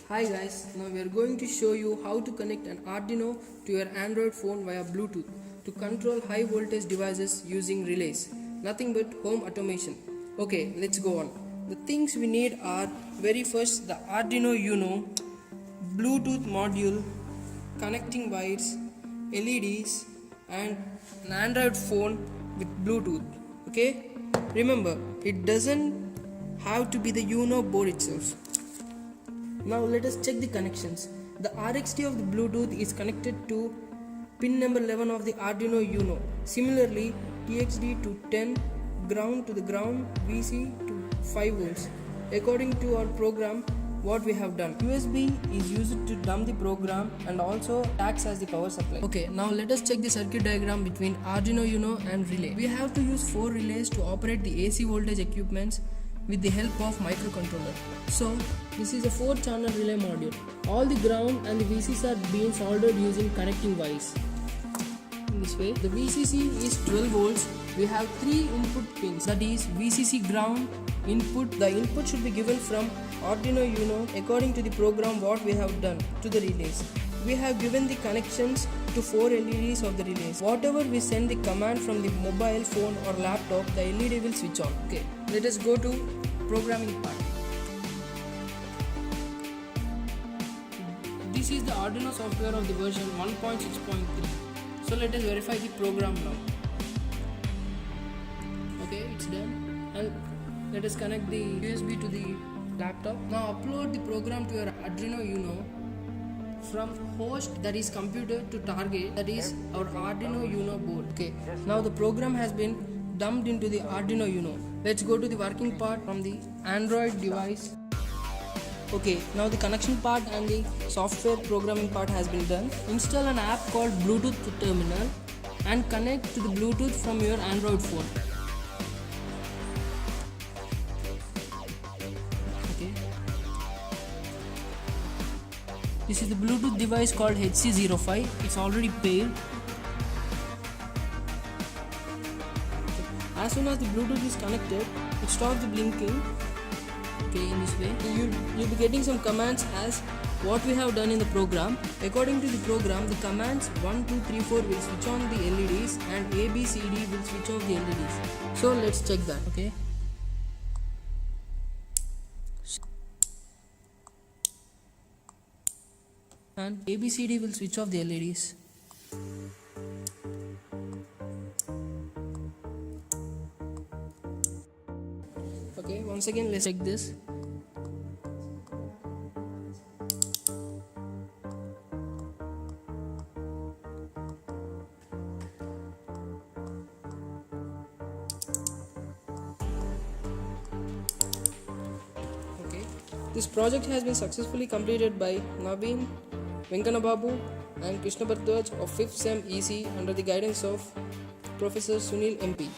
Hi guys, now we are going to show you how to connect an Arduino to your Android phone via Bluetooth to control high voltage devices using relays. Nothing but home automation. Okay, let's go on. The things we need are very first the Arduino Uno, Bluetooth module, connecting wires, LEDs and an Android phone with Bluetooth. Okay? Remember, it doesn't have to be the Uno board itself. Now let us check the connections. The RxD of the Bluetooth is connected to pin number 11 of the Arduino Uno. Similarly, TXD to 10, ground to the ground, VC to 5 volts. According to our program, what we have done. USB is used to dump the program and also acts as the power supply. Okay, now let us check the circuit diagram between Arduino Uno and relay. We have to use 4 relays to operate the AC voltage equipments with the help of microcontroller. So this is a 4-channel relay module. All the ground and the VCs are being soldered using connecting wires. In this way, the VCC is 12 volts. We have 3 input pins, that is VCC ground, input. The input should be given from Arduino Uno according to the program what we have done to the relays. We have given the connections to 4 LEDs of the relays. Whatever we send the command from the mobile phone or laptop, the LED will switch on. Okay, let us go to programming part. This is the Arduino software of the version 1.6.3. So let us verify the program now. Okay, it's done. And let us connect the USB to the laptop. Now upload the program to your Arduino Uno from host, that is computer, to target, that is our Arduino Uno board. Okay, now the program has been dumped into the Arduino Uno. Let's go to the working part from the Android device. Okay, now the connection part and the software programming part has been done. Install an app called Bluetooth Terminal and connect to the Bluetooth from your Android phone. Okay. This is the Bluetooth device called HC05. It's already paired. As soon as the Bluetooth is connected, it stops the blinking. Okay, in this way, you'll be getting some commands as what we have done in the program. According to the program, the commands 1, 2, 3, 4 will switch on the LEDs and A, B, C, D will switch off the LEDs. So let's check that. Okay. And ABCD will switch off the LEDs. Okay, once again let's check this. Okay, this project has been successfully completed by Naveen, Venkana Babu and Krishna Bharadwaj of 5th SEM EC under the guidance of Professor Sunil MP.